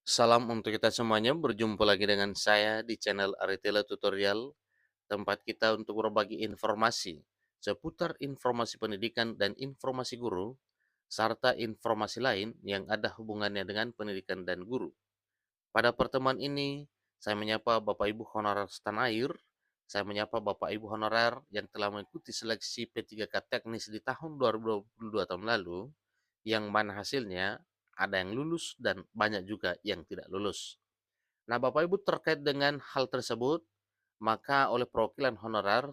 Salam untuk kita semuanya, berjumpa lagi dengan saya di channel Aritela Tutorial, tempat kita untuk berbagi informasi seputar informasi pendidikan dan informasi guru, serta informasi lain yang ada hubungannya dengan pendidikan dan guru. Pada pertemuan ini, saya menyapa Bapak Ibu honorer setanah air, saya menyapa Bapak Ibu honorer yang telah mengikuti seleksi P3K teknis di tahun 2022 tahun lalu, yang mana hasilnya ada yang lulus dan banyak juga yang tidak lulus. Nah, Bapak Ibu terkait dengan hal tersebut, maka oleh perwakilan honorer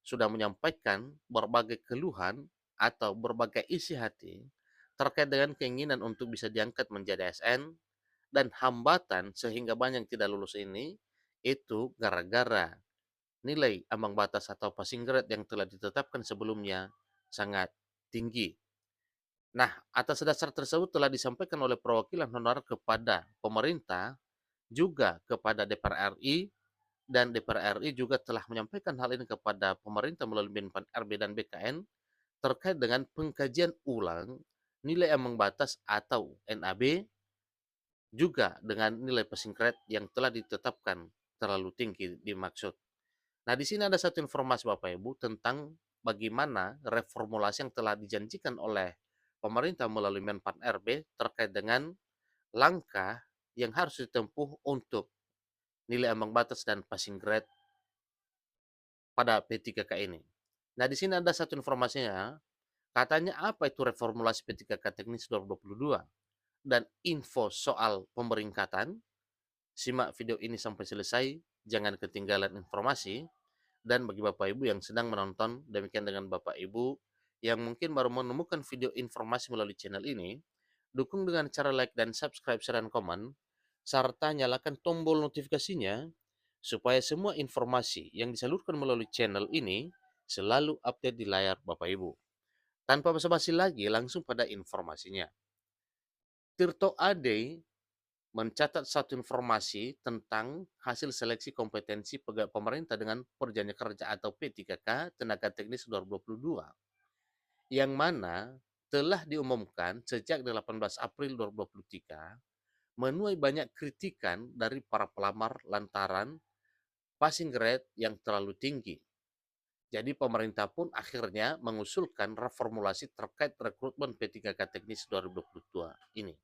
sudah menyampaikan berbagai keluhan atau berbagai isi hati terkait dengan keinginan untuk bisa diangkat menjadi ASN dan hambatan sehingga banyak yang tidak lulus ini itu gara-gara nilai ambang batas atau passing grade yang telah ditetapkan sebelumnya sangat tinggi. Nah, atas dasar tersebut telah disampaikan oleh perwakilan honorer kepada pemerintah, juga kepada DPR RI, dan DPR RI juga telah menyampaikan hal ini kepada pemerintah melalui Menpan RB dan BKN terkait dengan pengkajian ulang nilai ambang batas atau NAB juga dengan nilai passing grade yang telah ditetapkan terlalu tinggi dimaksud. Nah, di sini ada satu informasi Bapak Ibu tentang bagaimana reformulasi yang telah dijanjikan oleh pemerintah melalui Menpan RB terkait dengan langkah yang harus ditempuh untuk nilai ambang batas dan passing grade pada P3K ini. Nah, di sini ada satu informasinya, katanya apa itu reformulasi P3K teknis 2022 dan info soal pemeringkatan. Simak video ini sampai selesai, jangan ketinggalan informasi. Dan bagi Bapak Ibu yang sedang menonton, demikian dengan Bapak Ibu yang mungkin baru menemukan video informasi melalui channel ini, dukung dengan cara like dan subscribe serta komen, serta nyalakan tombol notifikasinya supaya semua informasi yang disalurkan melalui channel ini selalu update di layar Bapak Ibu. Tanpa basa-basi lagi, langsung pada informasinya. Tirto Ade mencatat satu informasi tentang hasil seleksi kompetensi pegawai pemerintah dengan perjanjian kerja atau P3K tenaga teknis 2022 yang mana telah diumumkan sejak 18 April 2023 menuai banyak kritikan dari para pelamar lantaran passing grade yang terlalu tinggi. Jadi pemerintah pun akhirnya mengusulkan reformulasi terkait rekrutmen P3K teknis 2022 ini.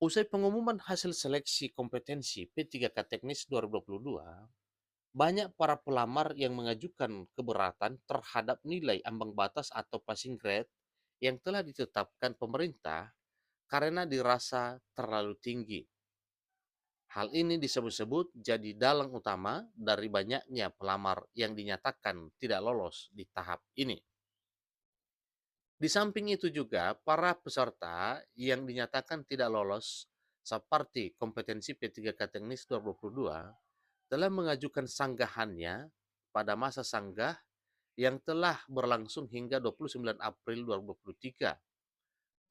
Usai pengumuman hasil seleksi kompetensi P3K teknis 2022, banyak para pelamar yang mengajukan keberatan terhadap nilai ambang batas atau passing grade yang telah ditetapkan pemerintah karena dirasa terlalu tinggi. Hal ini disebut-sebut jadi dalang utama dari banyaknya pelamar yang dinyatakan tidak lolos di tahap ini. Di samping itu juga, para peserta yang dinyatakan tidak lolos seperti kompetensi P3K teknis 2022 telah mengajukan sanggahannya pada masa sanggah yang telah berlangsung hingga 29 April 2023.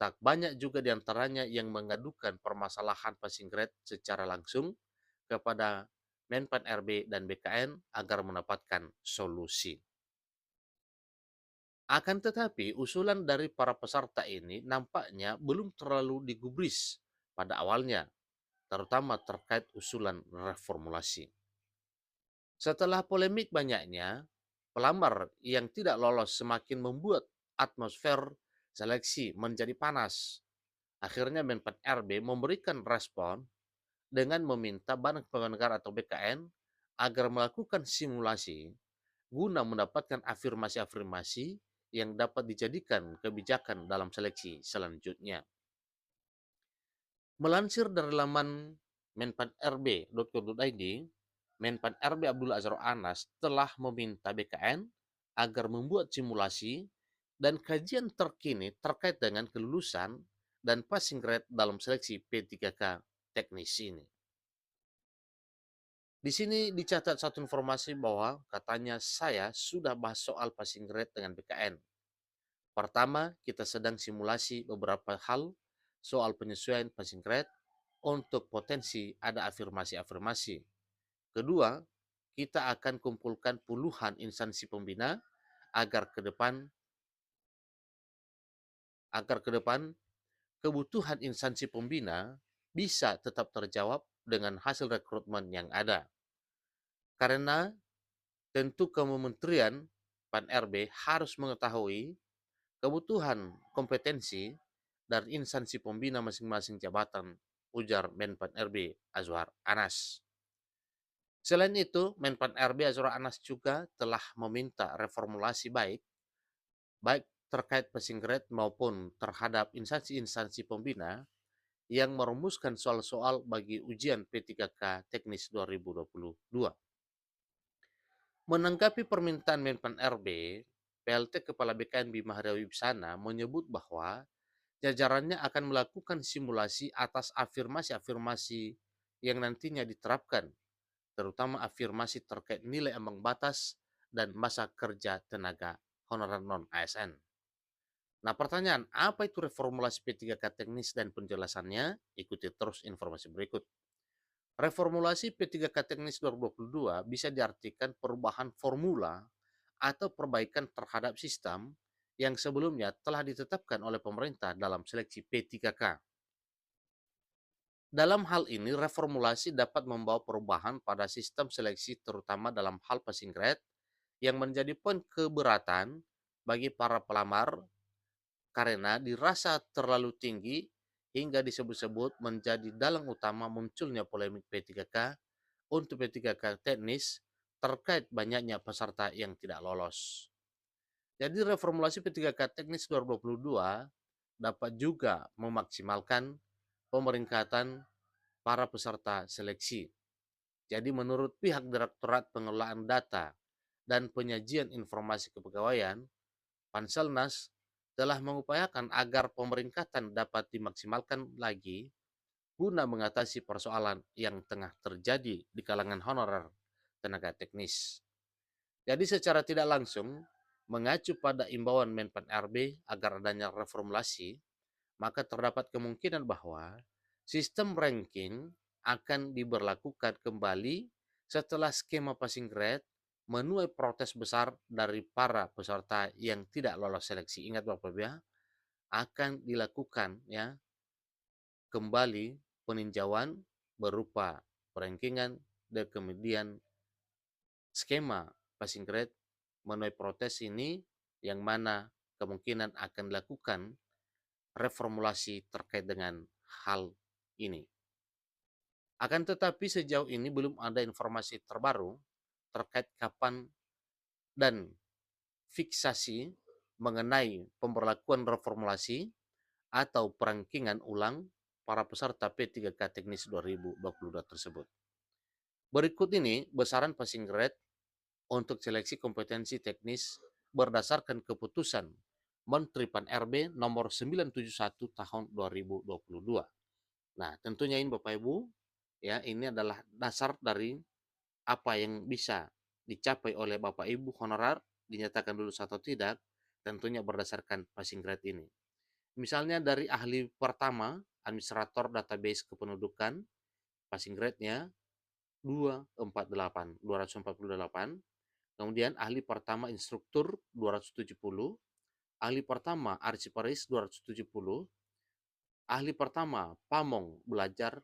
Tak banyak juga diantaranya yang mengadukan permasalahan passing grade secara langsung kepada Menpan RB dan BKN agar mendapatkan solusi. Akan tetapi, usulan dari para peserta ini nampaknya belum terlalu digubris pada awalnya, terutama terkait usulan reformulasi. Setelah polemik banyaknya, pelamar yang tidak lolos semakin membuat atmosfer seleksi menjadi panas. Akhirnya Menpan RB memberikan respon dengan meminta Badan Kepegawaian Negara atau BKN agar melakukan simulasi guna mendapatkan afirmasi-afirmasi yang dapat dijadikan kebijakan dalam seleksi selanjutnya. Melansir dari laman menpanrb.co.id, Menpan RB Abdullah Azhar Anas telah meminta BKN agar membuat simulasi dan kajian terkini terkait dengan kelulusan dan passing grade dalam seleksi P3K teknis ini. Di sini dicatat satu informasi bahwa katanya saya sudah bahas soal passing grade dengan BKN. Pertama, kita sedang simulasi beberapa hal soal penyesuaian passing grade untuk potensi ada afirmasi-afirmasi. Kedua, kita akan kumpulkan puluhan instansi pembina agar ke depan kebutuhan instansi pembina bisa tetap terjawab dengan hasil rekrutmen yang ada. Karena tentu Kementerian Pan-RB harus mengetahui kebutuhan kompetensi dari instansi pembina masing-masing jabatan, ujar Menpan RB Azwar Anas. Selain itu, Menpan RB Azwar Anas juga telah meminta reformulasi baik terkait passing grade maupun terhadap instansi-instansi pembina yang merumuskan soal-soal bagi ujian P3K Teknis 2022. Menanggapi permintaan Menpan RB, PLT Kepala BKN Bima Arya Wibisana menyebut bahwa jajarannya akan melakukan simulasi atas afirmasi-afirmasi yang nantinya diterapkan, terutama afirmasi terkait nilai ambang batas dan masa kerja tenaga honorer non-ASN. Nah, pertanyaan, apa itu reformulasi P3K teknis dan penjelasannya? Ikuti terus informasi berikut. Reformulasi P3K teknis 2022 bisa diartikan perubahan formula atau perbaikan terhadap sistem yang sebelumnya telah ditetapkan oleh pemerintah dalam seleksi P3K. Dalam hal ini, reformulasi dapat membawa perubahan pada sistem seleksi terutama dalam hal passing grade yang menjadi poin keberatan bagi para pelamar karena dirasa terlalu tinggi hingga disebut-sebut menjadi dalang utama munculnya polemik P3K untuk P3K teknis terkait banyaknya peserta yang tidak lolos. Jadi reformulasi P3K teknis 2022 dapat juga memaksimalkan pemeringkatan para peserta seleksi. Jadi menurut pihak Direktorat Pengelolaan Data dan Penyajian Informasi Kepegawaian, Panselnas telah mengupayakan agar pemeringkatan dapat dimaksimalkan lagi guna mengatasi persoalan yang tengah terjadi di kalangan honorer tenaga teknis. Jadi secara tidak langsung, mengacu pada imbauan Menpan RB agar adanya reformulasi, maka terdapat kemungkinan bahwa sistem ranking akan diberlakukan kembali setelah skema passing grade menuai protes besar dari para peserta yang tidak lolos seleksi. Ingat Bapak ya, akan dilakukan ya kembali peninjauan berupa rankingan dan kemudian skema passing grade menuai protes ini yang mana kemungkinan akan dilakukan reformulasi terkait dengan hal ini. Akan tetapi sejauh ini belum ada informasi terbaru terkait kapan dan fiksasi mengenai pemberlakuan reformulasi atau perangkingan ulang para peserta P3K Teknis 2022 tersebut. Berikut ini besaran passing grade untuk seleksi kompetensi teknis berdasarkan keputusan Menteri Pan-RB nomor 971 tahun 2022. Nah, tentunya ini Bapak Ibu, ya ini adalah dasar dari apa yang bisa dicapai oleh Bapak Ibu honorer, dinyatakan lulus atau tidak, tentunya berdasarkan passing grade ini. Misalnya dari ahli pertama, administrator database kependudukan, passing grade-nya 248, kemudian ahli pertama instruktur 270, ahli pertama arsiparis 270, ahli pertama pamong belajar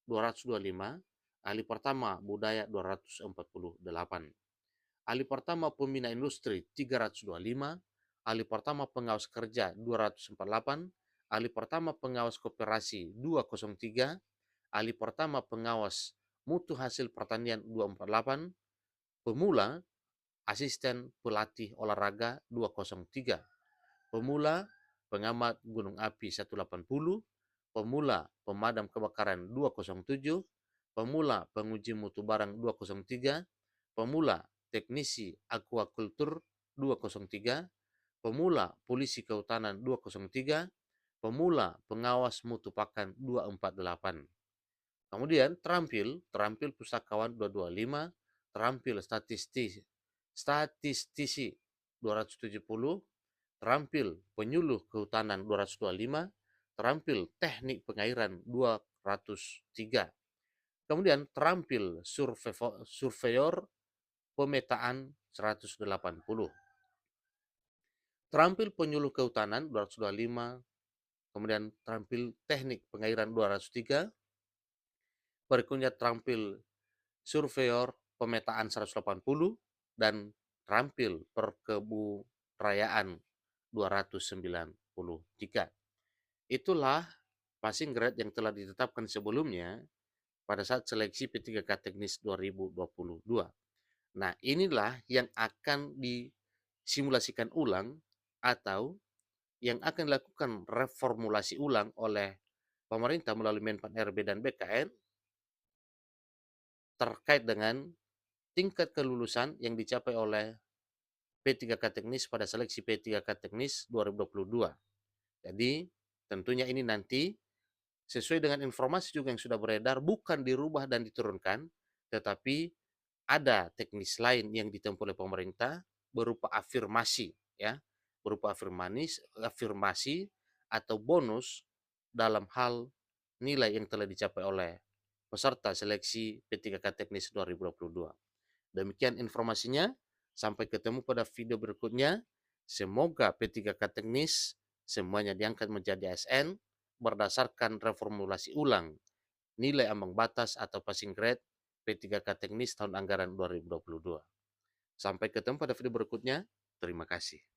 225, ahli pertama budaya 248, ahli pertama pembina industri 325, ahli pertama pengawas kerja 248, ahli pertama pengawas koperasi 203, ahli pertama pengawas mutu hasil pertanian 248, pemula asisten pelatih olahraga 203, pemula pengamat gunung api 180, pemula pemadam kebakaran 207, pemula penguji mutu barang 203, pemula teknisi aquacultur 203, pemula polisi kehutanan 203, pemula pengawas mutu pakan 248. Kemudian terampil pustakawan 225, terampil statistisi 270, terampil penyuluh kehutanan 225, terampil teknik pengairan 203. Kemudian terampil surveyor pemetaan 180. Terampil penyuluh kehutanan 225, kemudian terampil teknik pengairan 203, berikutnya terampil surveyor pemetaan 180, dan terampil perkebudayan 293. Itulah passing grade yang telah ditetapkan sebelumnya pada saat seleksi P3K Teknis 2022. Nah, inilah yang akan disimulasikan ulang atau yang akan dilakukan reformulasi ulang oleh pemerintah melalui Menpan RB dan BKN terkait dengan tingkat kelulusan yang dicapai oleh P3K Teknis pada seleksi P3K Teknis 2022. Jadi, tentunya ini nanti sesuai dengan informasi juga yang sudah beredar, bukan dirubah dan diturunkan, tetapi ada teknis lain yang ditempuh oleh pemerintah berupa afirmasi, ya, berupa afirmasi atau bonus dalam hal nilai yang telah dicapai oleh peserta seleksi P3K Teknis 2022. Demikian informasinya, sampai ketemu pada video berikutnya. Semoga P3K Teknis semuanya diangkat menjadi ASN berdasarkan reformulasi ulang nilai ambang batas atau passing grade P3K Teknis tahun anggaran 2022. Sampai ketemu pada video berikutnya. Terima kasih.